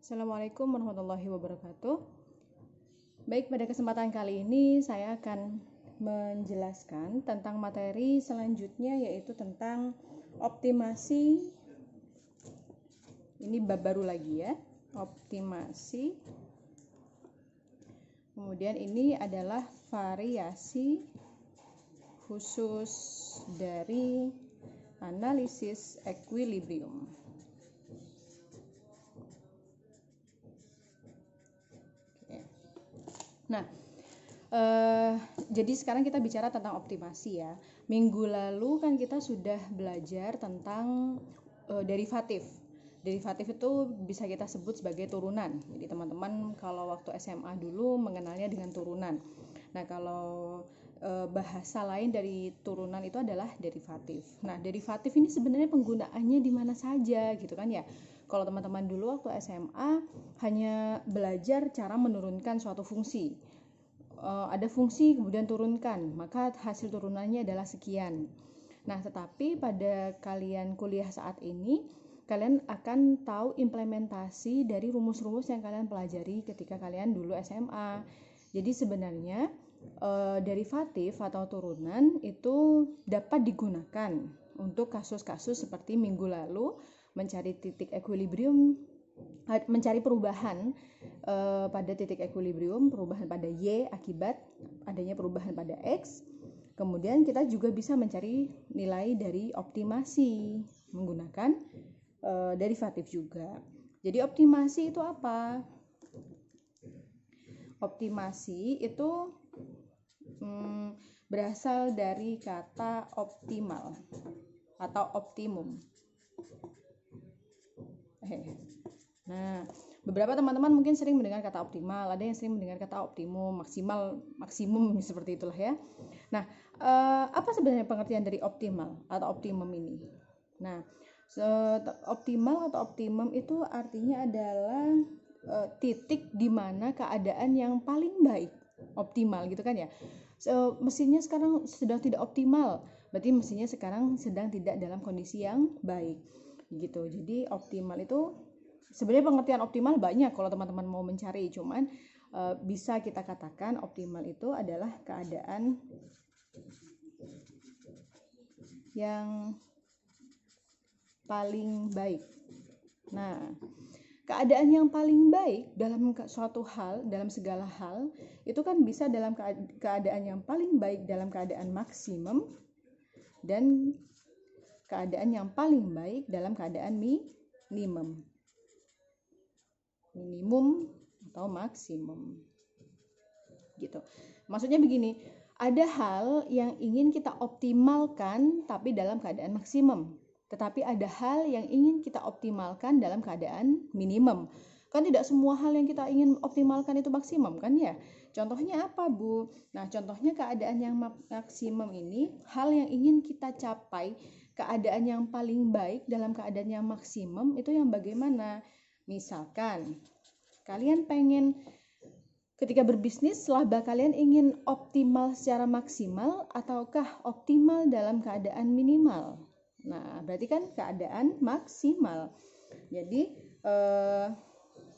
Assalamualaikum warahmatullahi wabarakatuh. Baik, pada kesempatan kali ini saya akan menjelaskan tentang materi selanjutnya, yaitu tentang optimasi. Ini bab baru lagi ya, optimasi. Kemudian ini adalah variasi khusus dari analisis equilibrium. Nah, jadi sekarang kita bicara tentang optimasi ya. Minggu lalu kan kita sudah belajar tentang derivatif. Derivatif itu bisa kita sebut sebagai turunan. Jadi teman-teman kalau waktu SMA dulu mengenalnya dengan turunan. Nah, kalau bahasa lain dari turunan itu adalah derivatif. Nah, derivatif ini sebenarnya penggunaannya di mana saja gitu kan ya. Kalau teman-teman dulu waktu SMA hanya belajar cara menurunkan suatu fungsi. Ada fungsi kemudian turunkan, maka hasil turunannya adalah sekian. Nah, tetapi pada kalian kuliah saat ini, kalian akan tahu implementasi dari rumus-rumus yang kalian pelajari ketika kalian dulu SMA. Jadi sebenarnya derivatif atau turunan itu dapat digunakan untuk kasus-kasus seperti minggu lalu mencari titik equilibrium, mencari perubahan pada titik equilibrium, perubahan pada Y akibat adanya perubahan pada X. Kemudian kita juga bisa mencari nilai dari optimasi menggunakan derivatif juga. Jadi optimasi itu apa? Optimasi itu berasal dari kata optimal atau optimum. Nah, beberapa teman-teman mungkin sering mendengar kata optimal, ada yang sering mendengar kata optimum, maksimal, maksimum seperti itulah ya. Nah, apa sebenarnya pengertian dari optimal atau optimum ini? Nah, optimal atau optimum itu artinya adalah titik di mana keadaan yang paling baik, optimal gitu kan ya. Mesinnya sekarang sedang tidak optimal, berarti mesinnya sekarang sedang tidak dalam kondisi yang baik gitu. Jadi optimal itu sebenarnya pengertian optimal banyak kalau teman-teman mau mencari, cuman bisa kita katakan optimal itu adalah keadaan yang paling baik. Nah, keadaan yang paling baik dalam suatu hal, dalam segala hal, itu kan bisa dalam keadaan yang paling baik dalam keadaan maksimum dan keadaan yang paling baik dalam keadaan minimum atau maksimum gitu. Maksudnya begini, ada hal yang ingin kita optimalkan tapi dalam keadaan maksimum, tetapi ada hal yang ingin kita optimalkan dalam keadaan minimum. Kan tidak semua hal yang kita ingin optimalkan itu maksimum kan ya. Contohnya apa, Bu? Nah, contohnya keadaan yang maksimum ini hal yang ingin kita capai, keadaan yang paling baik dalam keadaan yang maksimum itu yang bagaimana? Misalkan kalian pengen ketika berbisnis laba kalian ingin optimal secara maksimal ataukah optimal dalam keadaan minimal? Nah, berarti kan keadaan maksimal. Jadi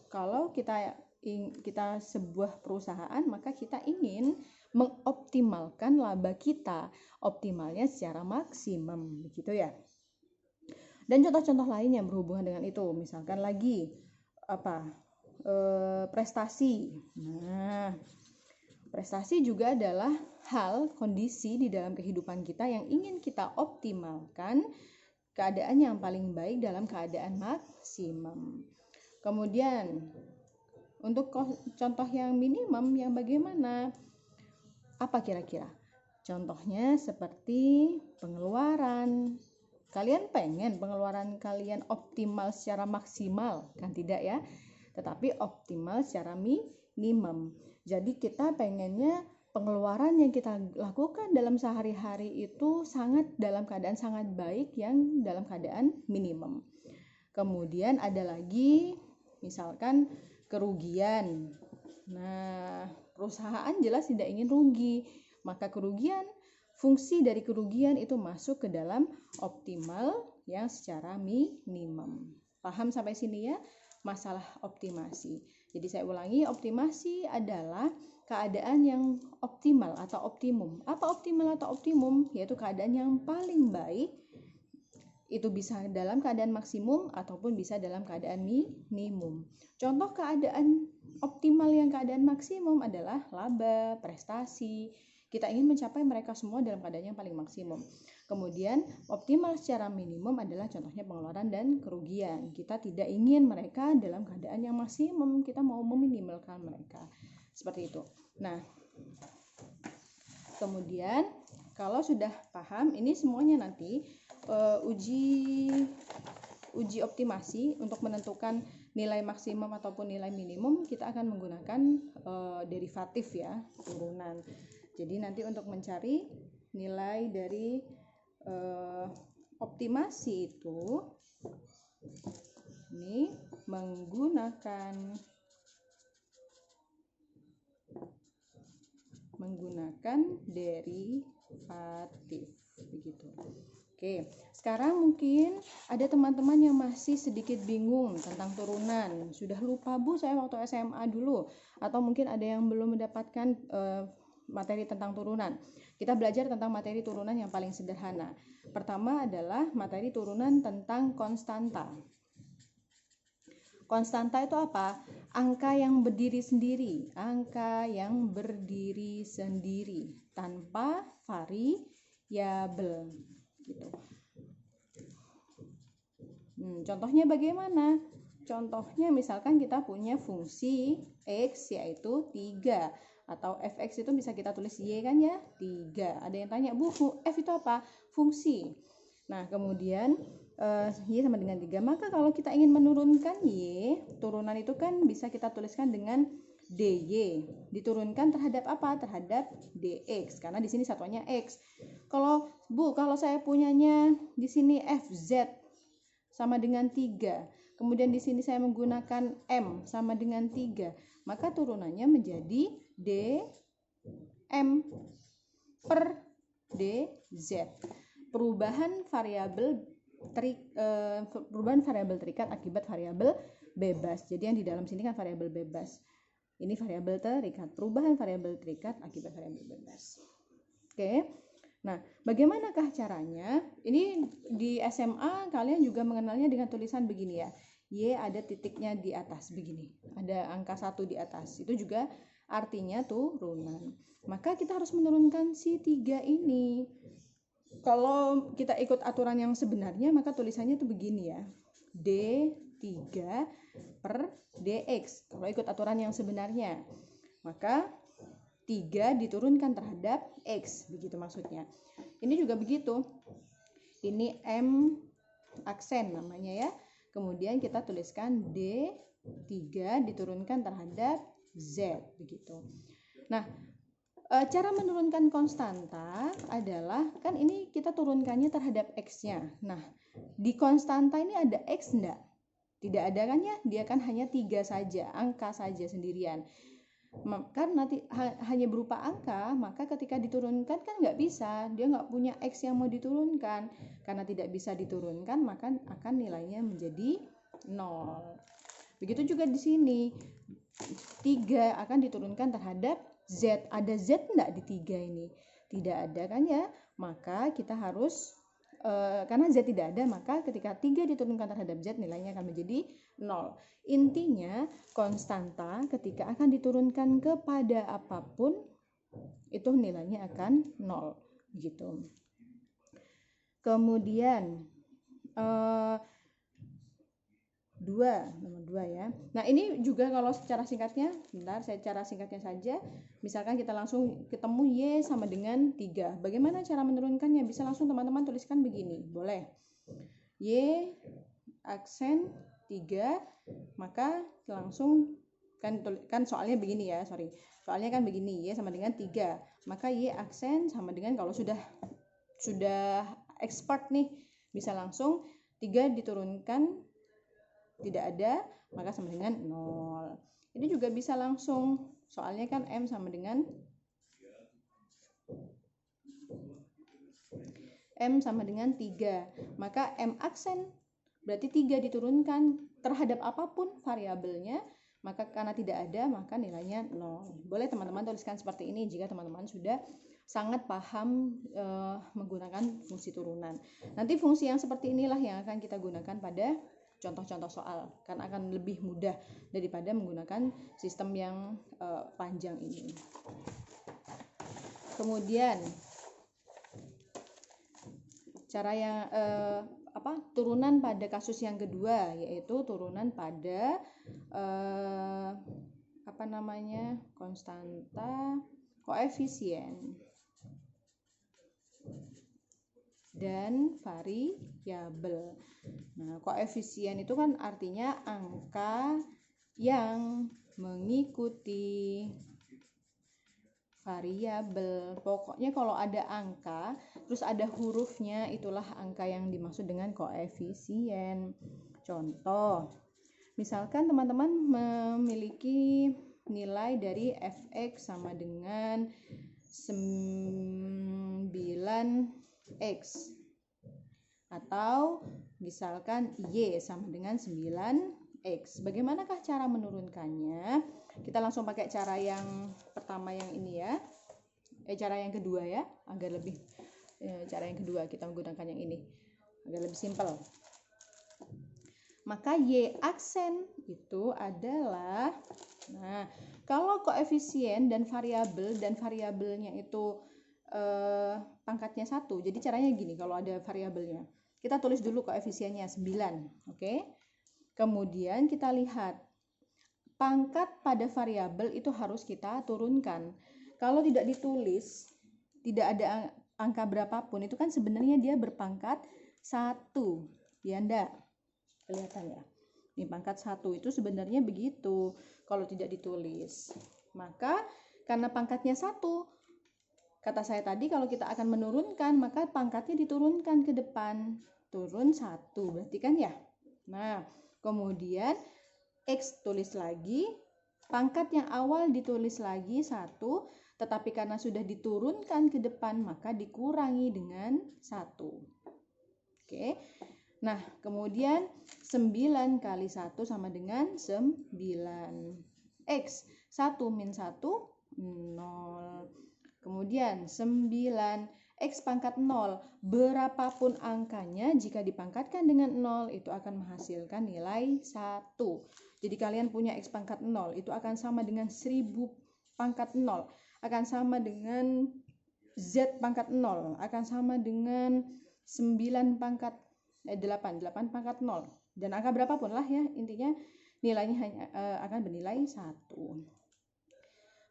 kalau kita sebuah perusahaan, maka kita ingin mengoptimalkan laba kita, optimalnya secara maksimum, begitu ya. Dan contoh-contoh lain yang berhubungan dengan itu, misalkan lagi prestasi. Nah, prestasi juga adalah hal, kondisi di dalam kehidupan kita yang ingin kita optimalkan keadaan yang paling baik dalam keadaan maksimum. Kemudian untuk contoh yang minimum yang bagaimana? Apa kira-kira? Contohnya seperti pengeluaran. Kalian pengen pengeluaran kalian optimal secara maksimal? Kan tidak ya? Tetapi optimal secara minimum. Jadi kita pengennya pengeluaran yang kita lakukan dalam sehari-hari itu dalam keadaan sangat baik yang dalam keadaan minimum. Kemudian ada lagi misalkan kerugian. Nah, perusahaan jelas tidak ingin rugi, maka fungsi dari kerugian itu masuk ke dalam optimal yang secara minimum. Paham sampai sini ya? masalah optimasi. Jadi saya ulangi, optimasi adalah keadaan yang optimal atau optimum. Apa optimal atau optimum? Yaitu keadaan yang paling baik. Itu bisa dalam keadaan maksimum ataupun bisa dalam keadaan minimum. Contoh keadaan optimal yang keadaan maksimum adalah laba, prestasi. Kita ingin mencapai mereka semua dalam keadaan yang paling maksimum. Kemudian optimal secara minimum adalah contohnya pengeluaran dan kerugian. Kita tidak ingin mereka dalam keadaan yang maksimum, kita mau meminimalkan mereka. Seperti itu. Nah, kemudian kalau sudah paham, ini semuanya nanti uji optimasi untuk menentukan nilai maksimum ataupun nilai minimum, kita akan menggunakan derivatif ya, turunan. Jadi nanti untuk mencari nilai dari optimasi itu ini menggunakan derivatif begitu. Oke, sekarang mungkin ada teman-teman yang masih sedikit bingung tentang turunan. Sudah lupa Bu, saya waktu SMA dulu, atau mungkin ada yang belum mendapatkan materi tentang turunan. Kita belajar tentang materi turunan yang paling sederhana. Pertama adalah materi turunan tentang konstanta. Konstanta itu apa? Angka yang berdiri sendiri, tanpa variabel. Gitu. Contohnya bagaimana? Contohnya misalkan kita punya fungsi X yaitu 3. Atau fx itu bisa kita tulis y kan ya, 3. Ada yang tanya, Bu, f itu apa? Fungsi. Nah, kemudian y sama dengan 3. Maka kalau kita ingin menurunkan y, turunan itu kan bisa kita tuliskan dengan dy. Diturunkan terhadap apa? Terhadap dx, karena di sini satuannya x. Kalau Bu, kalau saya punyanya di sini fz sama dengan 3. Kemudian di sini saya menggunakan m sama dengan 3. Maka turunannya menjadi dm per dz. Perubahan variabel terikat akibat variabel bebas. Jadi yang di dalam sini kan variabel bebas. Ini variabel terikat. Perubahan variabel terikat akibat variabel bebas. Oke. Nah, bagaimanakah caranya? Ini di SMA kalian juga mengenalnya dengan tulisan begini ya. Y ada titiknya di atas begini. Ada angka 1 di atas. Itu juga artinya turunan. Maka kita harus menurunkan si 3 ini. Kalau kita ikut aturan yang sebenarnya, maka tulisannya itu begini ya. D3 per dx. Kalau ikut aturan yang sebenarnya, maka 3 diturunkan terhadap x, begitu maksudnya. Ini juga begitu. Ini M aksen namanya ya. Kemudian kita tuliskan D3 diturunkan terhadap Z, begitu. Nah, cara menurunkan konstanta adalah, kan ini kita turunkannya terhadap X-nya. Nah, di konstanta ini ada X enggak? Tidak ada kan ya? Dia kan hanya 3 saja, angka saja sendirian. Kan nanti hanya berupa angka, maka ketika diturunkan kan nggak bisa, dia nggak punya X yang mau diturunkan. Karena tidak bisa diturunkan, maka akan nilainya menjadi 0. Begitu juga di sini, 3 akan diturunkan terhadap Z. Ada Z enggak di 3 ini? Tidak ada kan ya? Maka kita harus karena Z tidak ada, maka ketika 3 diturunkan terhadap Z, nilainya akan menjadi 0. Intinya, konstanta ketika akan diturunkan kepada apapun, itu nilainya akan 0. Gitu. Kemudian, nomor 2 ya. Nah, ini juga kalau secara singkatnya, bentar saya cara singkatnya saja. Misalkan kita langsung ketemu Y sama dengan 3. Bagaimana cara menurunkannya? Bisa langsung teman-teman tuliskan begini, boleh. Y aksen 3, maka langsung kan soalnya begini ya, Soalnya kan begini, Y sama dengan 3. Maka Y aksen sama dengan, kalau sudah expert nih, bisa langsung 3 diturunkan tidak ada, maka sama dengan 0. Ini juga bisa langsung, soalnya kan M sama dengan 3, maka M aksen berarti 3 diturunkan terhadap apapun variabelnya, maka karena tidak ada maka nilainya 0. Boleh teman-teman tuliskan seperti ini jika teman-teman sudah sangat paham menggunakan fungsi turunan. Nanti fungsi yang seperti inilah yang akan kita gunakan pada contoh-contoh soal, karena akan lebih mudah daripada menggunakan sistem yang panjang ini. Kemudian cara yang turunan pada kasus yang kedua, yaitu turunan pada konstanta koefisien dan variabel. Nah, koefisien itu kan artinya angka yang mengikuti variabel. Pokoknya kalau ada angka terus ada hurufnya, itulah angka yang dimaksud dengan koefisien. Contoh, misalkan teman-teman memiliki nilai dari fx sama dengan 9x, atau misalkan y sama dengan 9x. Bagaimanakah cara menurunkannya? Kita langsung pakai cara yang pertama yang ini ya. Cara yang kedua ya, agar lebih cara yang kedua kita menggunakan yang ini agar lebih simpel. Maka y aksen itu adalah, nah, kalau koefisien dan variabelnya itu pangkatnya 1, jadi caranya gini, kalau ada variabelnya kita tulis dulu koefisiennya 9, oke? Kemudian kita lihat pangkat pada variabel itu harus kita turunkan. Kalau tidak ditulis, tidak ada angka berapapun, itu kan sebenarnya dia berpangkat 1, ya enggak? Kelihatan ya? Ini pangkat 1 itu sebenarnya begitu kalau tidak ditulis. Maka karena pangkatnya 1, kata saya tadi kalau kita akan menurunkan maka pangkatnya diturunkan ke depan. Turun 1 berarti kan ya. Nah, kemudian X tulis lagi, pangkat yang awal ditulis lagi 1, tetapi karena sudah diturunkan ke depan maka dikurangi dengan 1. Oke. Nah, kemudian 9 kali 1 sama dengan 9. X, 1 min 1, 0. Kemudian 9, X pangkat 0. Berapapun angkanya, jika dipangkatkan dengan 0, itu akan menghasilkan nilai 1. Jadi kalian punya X pangkat 0, itu akan sama dengan 1000 pangkat 0. Akan sama dengan Z pangkat 0. Akan sama dengan 9 pangkat 8 pangkat 0, dan angka berapapun lah ya, intinya nilainya hanya akan bernilai 1.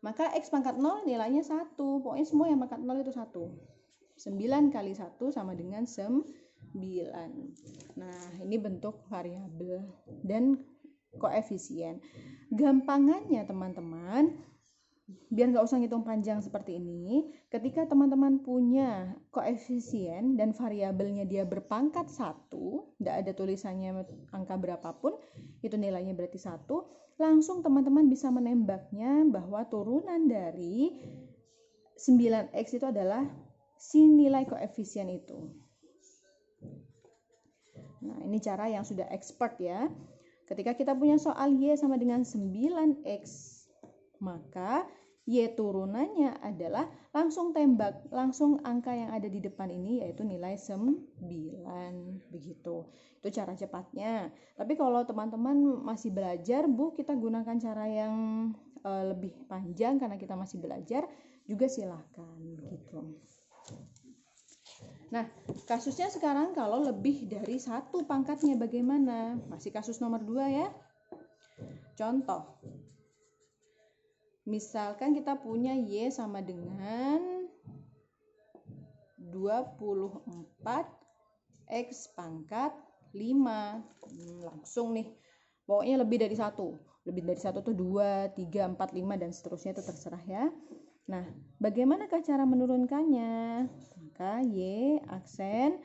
Maka X pangkat 0 nilainya 1, pokoknya semua yang pangkat 0 itu 1. 9 kali 1 sama dengan 9. Nah, ini bentuk variabel dan koefisien. Gampangannya teman-teman, biar nggak usah ngitung panjang seperti ini, ketika teman-teman punya koefisien dan variabelnya dia berpangkat 1, tidak ada tulisannya angka berapapun, itu nilainya berarti 1, langsung teman-teman bisa menembaknya bahwa turunan dari 9x itu adalah si nilai koefisien itu. Nah, ini cara yang sudah expert ya. Ketika kita punya soal y sama dengan 9x, maka y turunannya adalah langsung tembak, langsung angka yang ada di depan ini yaitu nilai 9, begitu. Itu cara cepatnya. Tapi kalau teman-teman masih belajar, Bu, kita gunakan cara yang lebih panjang karena kita masih belajar, juga silahkan gitu. Nah, kasusnya sekarang kalau lebih dari 1 pangkatnya bagaimana? Masih kasus nomor 2 ya. Contoh, misalkan kita punya y sama dengan 24 x pangkat 5. Langsung nih, pokoknya lebih dari 1. Lebih dari 1 tuh 2, 3, 4, 5 dan seterusnya, itu terserah ya. Nah, bagaimanakah cara menurunkannya? Maka y aksen,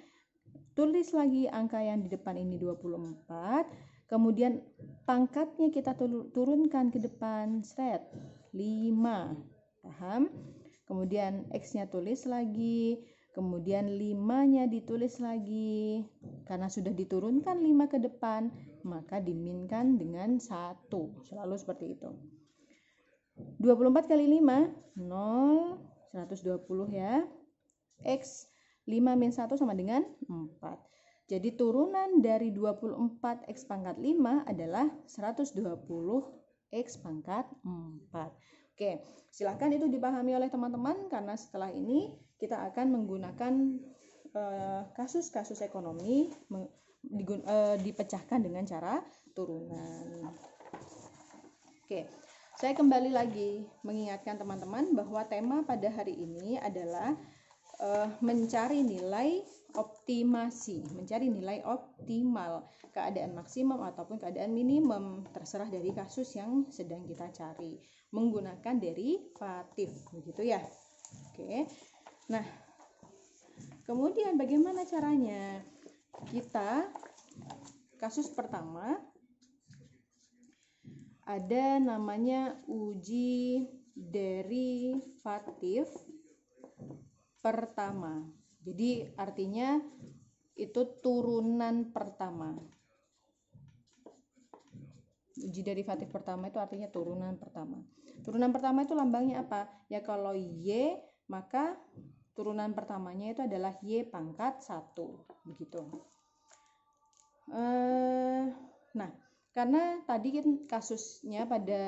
tulis lagi angka yang di depan ini 24, kemudian pangkatnya kita turunkan ke depan, 5. Paham? Kemudian x-nya tulis lagi, kemudian 5-nya ditulis lagi. Karena sudah diturunkan 5 ke depan, maka diminkan dengan 1. Selalu seperti itu. 24 kali 5, 0, 120 ya. X 5 min 1 sama dengan 4. Jadi turunan dari 24 X pangkat 5 adalah 120 X pangkat 4. Oke, silahkan itu dipahami oleh teman-teman, karena setelah ini kita akan menggunakan kasus-kasus ekonomi dipecahkan dengan cara turunan. Oke, saya kembali lagi mengingatkan teman-teman bahwa tema pada hari ini adalah mencari nilai optimasi, mencari nilai optimal, keadaan maksimum ataupun keadaan minimum, terserah dari kasus yang sedang kita cari, menggunakan derivatif, begitu ya. Oke, nah kemudian bagaimana caranya? Kita kasus pertama ada namanya uji derivatif pertama. Jadi artinya itu turunan pertama. Uji derivatif pertama itu artinya turunan pertama. Turunan pertama itu lambangnya apa? Ya kalau Y, maka turunan pertamanya itu adalah Y pangkat 1. Begitu. Nah, karena tadi kasusnya pada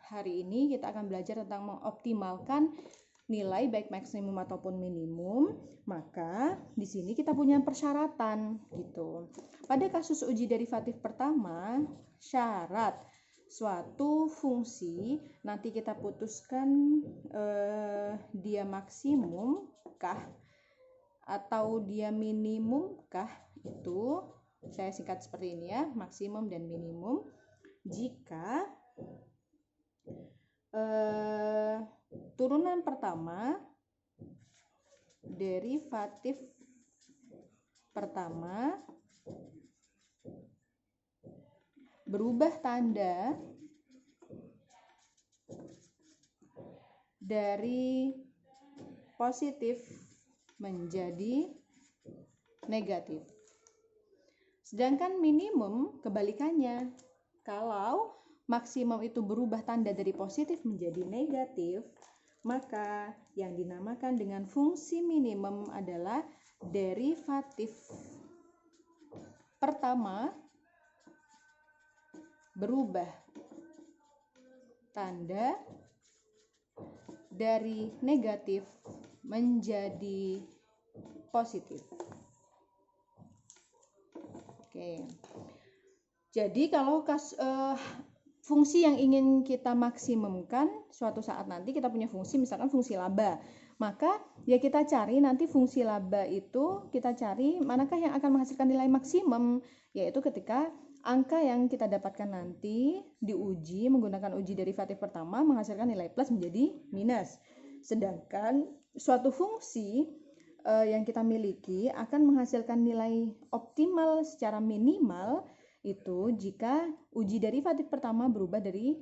hari ini kita akan belajar tentang mengoptimalkan nilai baik maksimum ataupun minimum, maka di sini kita punya persyaratan gitu. Pada kasus uji derivatif pertama, syarat suatu fungsi nanti kita putuskan dia maksimum kah atau dia minimum kah, itu saya singkat seperti ini ya, maksimum dan minimum, jika turunan pertama, derivatif pertama berubah tanda dari positif menjadi negatif. Sedangkan minimum kebalikannya. Kalau maksimum itu berubah tanda dari positif menjadi negatif, maka yang dinamakan dengan fungsi minimum adalah derivatif pertama berubah tanda dari negatif menjadi positif. Oke. Jadi kalau fungsi yang ingin kita maksimumkan, suatu saat nanti kita punya fungsi, misalkan fungsi laba, maka ya kita cari nanti fungsi laba itu, kita cari manakah yang akan menghasilkan nilai maksimum, yaitu ketika angka yang kita dapatkan nanti diuji menggunakan uji derivatif pertama menghasilkan nilai plus menjadi minus. Sedangkan suatu fungsi yang kita miliki akan menghasilkan nilai optimal secara minimal itu jika uji derivatif pertama berubah dari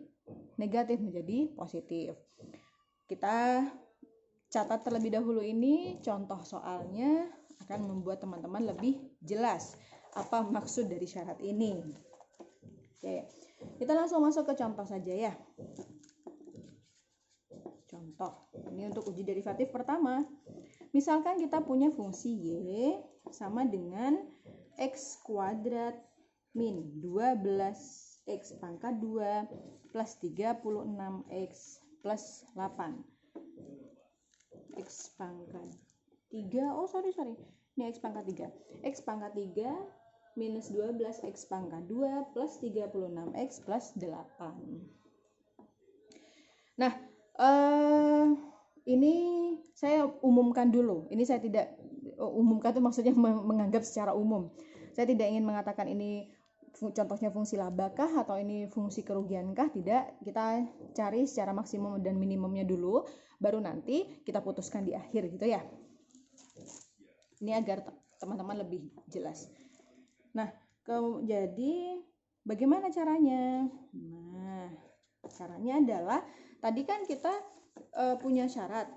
negatif menjadi positif. Kita catat terlebih dahulu ini, contoh soalnya akan membuat teman-teman lebih jelas apa maksud dari syarat ini. Oke, kita langsung masuk ke contoh saja ya. Contoh, ini untuk uji derivatif pertama. Misalkan kita punya fungsi Y sama dengan X kuadrat min 12X pangkat 2 plus 36X plus 8. X pangkat 3, ini X pangkat 3. X pangkat 3 minus 12X pangkat 2 plus 36X plus 8. Nah, ini saya umumkan dulu. Ini saya tidak umumkan itu maksudnya menganggap secara umum. Saya tidak ingin mengatakan ini contohnya fungsi labakah atau ini fungsi kerugiankah, tidak. Kita cari secara maksimum dan minimumnya dulu, baru nanti kita putuskan di akhir gitu ya. Ini agar teman-teman lebih jelas. Nah, jadi bagaimana caranya? Nah, caranya adalah tadi kan kita punya syarat.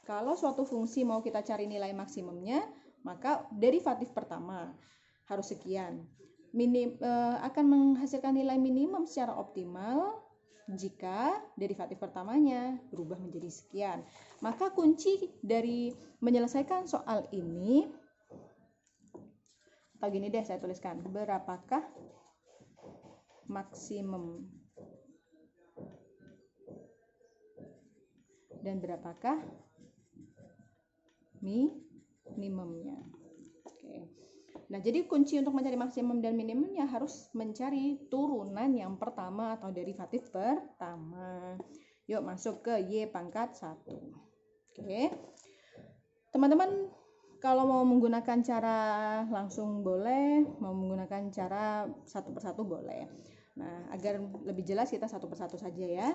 Kalau suatu fungsi mau kita cari nilai maksimumnya, maka derivatif pertama harus sekian. akan menghasilkan nilai minimum secara optimal jika derivatif pertamanya berubah menjadi sekian. Maka kunci dari menyelesaikan soal ini, atau gini deh saya tuliskan, berapakah maksimum dan berapakah minimumnya. Oke. Nah, jadi kunci untuk mencari maksimum dan minimumnya harus mencari turunan yang pertama atau derivatif pertama. Yuk masuk ke Y pangkat 1. Oke. Teman-teman kalau mau menggunakan cara langsung boleh, mau menggunakan cara satu persatu boleh. Nah, agar lebih jelas kita satu persatu saja ya.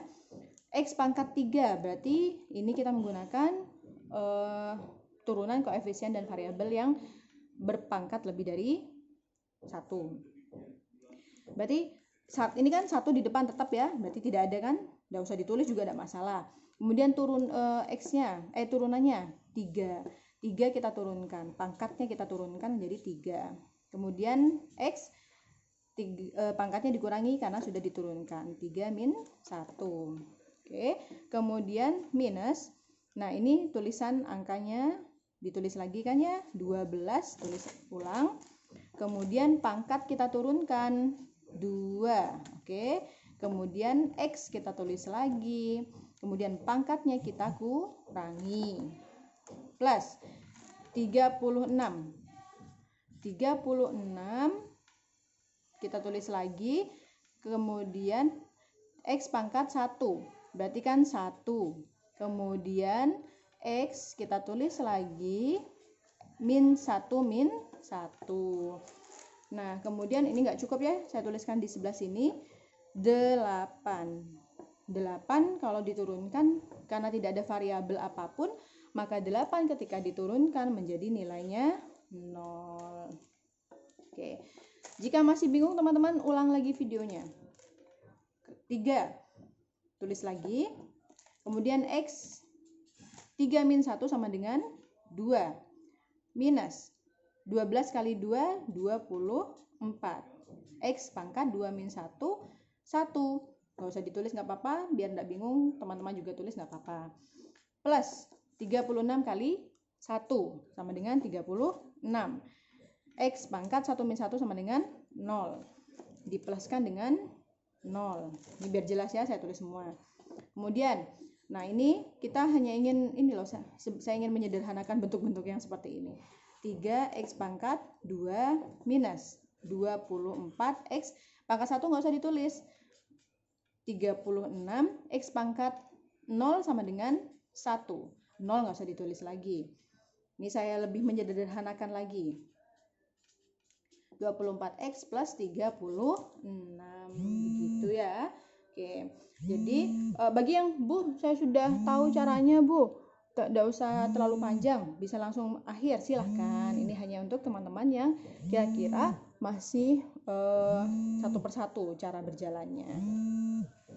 X pangkat 3 berarti ini kita menggunakan turunan koefisien dan variabel yang berpangkat lebih dari 1. Berarti saat ini kan 1 di depan tetap ya, berarti tidak ada kan, tidak usah ditulis juga tidak masalah. Kemudian X-nya, turunannya 3 kita turunkan, pangkatnya kita turunkan menjadi 3. Kemudian X pangkatnya dikurangi karena sudah diturunkan, 3 min 1. Oke, kemudian minus, nah ini tulisan angkanya ditulis lagi kan ya, 12, tulis ulang. Kemudian pangkat kita turunkan 2. Oke. Kemudian X kita tulis lagi. Kemudian pangkatnya kita kurangi. Plus 36. 36 kita tulis lagi. Kemudian X pangkat 1. Berarti kan 1. Kemudian X kita tulis lagi min 1 min 1. Nah, kemudian ini enggak cukup ya, saya tuliskan di sebelah sini 8. 8 kalau diturunkan karena tidak ada variabel apapun, maka 8 ketika diturunkan menjadi nilainya 0. Oke. Jika masih bingung teman-teman ulang lagi videonya. 3. Tulis lagi. Kemudian X 3 min 1 sama dengan 2. Minus 12 kali 2, 24. X pangkat 2 min 1, 1. Nggak usah ditulis nggak apa-apa, biar nggak bingung, teman-teman juga tulis nggak apa-apa. Plus 36 kali 1 sama dengan 36. X pangkat 1 min 1 sama dengan 0. Dipluskan dengan 0. Ini biar jelas ya, saya tulis semua. Kemudian nah ini kita hanya ingin, ini loh, saya ingin menyederhanakan bentuk-bentuk yang seperti ini. 3x pangkat 2 minus 24x pangkat 1 nggak usah ditulis. 36 x pangkat 0 sama dengan 1. 0 nggak usah ditulis lagi. Ini saya lebih menyederhanakan lagi. 24x plus 36. Begitu ya. Oke. Jadi bagi yang Bu, saya sudah tahu caranya Bu, tidak usah terlalu panjang, bisa langsung akhir, silahkan. Ini hanya untuk teman-teman yang kira-kira masih satu persatu cara berjalannya.